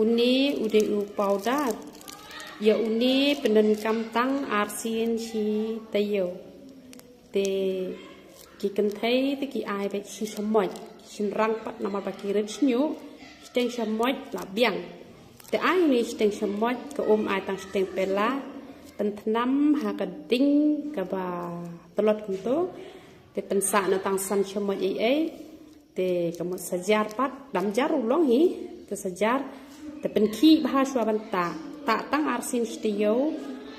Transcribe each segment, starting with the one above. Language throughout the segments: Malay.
uni udah powder ya uni pendenkam tang arsin si tayo te ki kan thấy te ki ai be si samoi sin rang pat nama bakirin snyu steng samoi la biang te ai ni steng samoi ka ai tang steng pela pentanam ha ka ding ka ba telot kunto te pensa na tang san samoi ai te kamu sajar pat dam jar ulong hi te sajar te penki bahasa banta tak tang arsin studio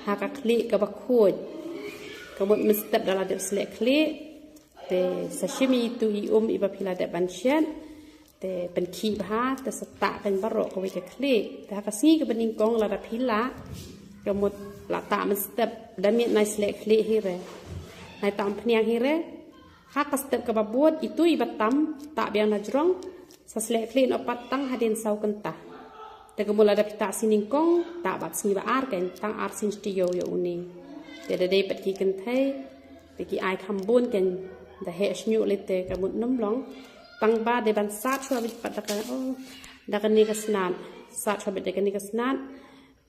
haka klik ke bakut kemudian mesti dalam dia selek klik te sashimi itu iba pila de banshan te penki bah te setak kan barok ke wika klik te haka singi ke beningkong la da pila kemudian la tak mesti dan mit nai selek klik hire nai tam pniang hire haka step ke babut itu ibatam tak biang najrong sa selek klik no patang hadin sau kentah te kemudian ada pita siningkong tak bat singi ba ar kan tang arsin studio ya uni te da dei pat ki kan thai te ki ai khambun kan da he snyu le te kamut nom long tang ba de ban sat chwa bit pat da o da kan ni ka snan sat chwa bit de kan ni ka snan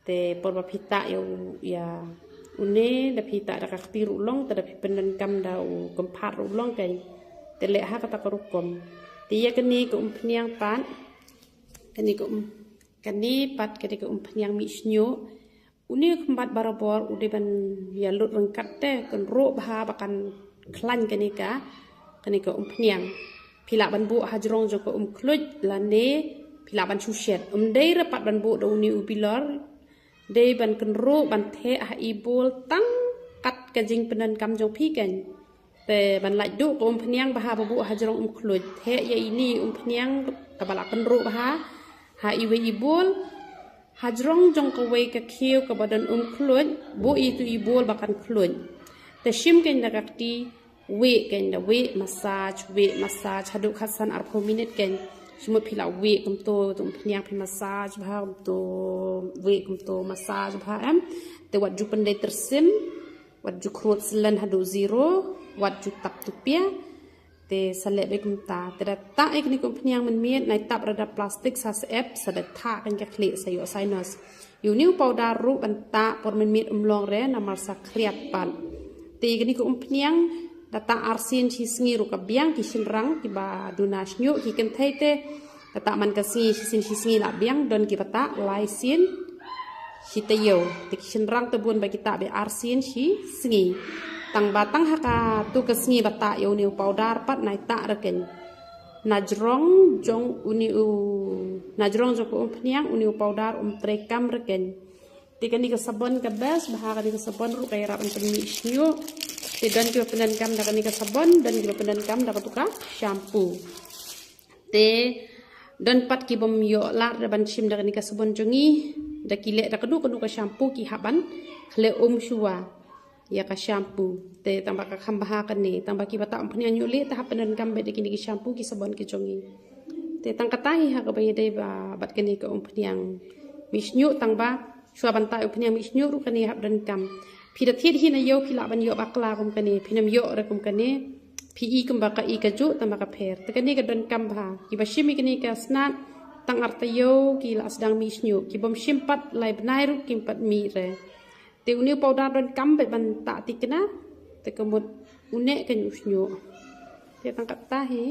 te por ba pita ya uni da pita da ka khpiru long te da penden kam da u komphat ru long kan te le ha ka ta ka rukom te ya kan ni ko pniang pan kan ni ko kani pat ketika yang misnyo uni kembat barabor udah ban ya lut rengkat teh kan ro bah bakan klan kenika yang pila ban bu hajrong joko kluj lane pila ban sushet dei rapat ban bu do uni upilor dei ban kan ro ban the ha ibul tang kat kajing penan kam jong pi kan te ban laj du ko yang bah bu hajrong kluj the ya ini yang kabala kan ro bah ha iwe ibul hajrong jong ka we ka khiu ka badan kluj bu itu ibul bakan kluj te shim ken da kakti we ken da we massage hadu khasan ar 4 minute ken shimo phila we kum to tum phniang phi massage bha to we kum to massage bha am te wat ju pandai tersim wat ju khrot slan hadu zero wat ju tap tu pia te salek be kumta te ta ek ni kompanyang man miet nai tap redap plastik sa ep sa da tha kan ka kle sayo sinus yu new powder ru banta por man miet umlong re namar sa kriat pan te ni kompanyang data arsin chi sngi ru ka biang ki sinrang ki ba dunas nyu ki kan thai te data man ka sngi chi sngi la biang don ki bata laisin si tayo te ki sinrang te bun ba kita be arsin chi sngi tang batang haka tu kesngi bata yo new powder pat nai ta reken najrong jong najrong jong pniang uniu powder trekam reken tiga ni ke sabon ke bes bahaka ni ke sabon ru kaya rapan penmi snyu te dan ke penan kam da ni ke sabon dan ke penan kam da tuka shampoo te dan pat ki bom yo lar da ban shim da ni ke sabon jongi da kile da kedu ke shampoo ki haban khle shua ya ka shampoo te tambah ka khambaha kan ni tambah ki bata ampun nyu le ta penan kam be ki shampoo ki sabon ki jongi te tang katahi ha ka bayi dei ba bat kan ni ka ampun yang misnyu tang ba shua banta ampun yang misnyu ru kan ni hab dan kam pida thit hi na yo phila ban yo bakla kum kan ni phinam yo ra kum kan ni pi kum ba ka I ka ju tambah ka pher te kan ni ka dan kam ba ki ba shimi kan ni ka snat tang artayo ki la sedang misnyu ki bom shimpat lai bnai ru kim pat mi re te uni powder don kam be ban ta tikna te kemut une kan usnyo te tangkat tahi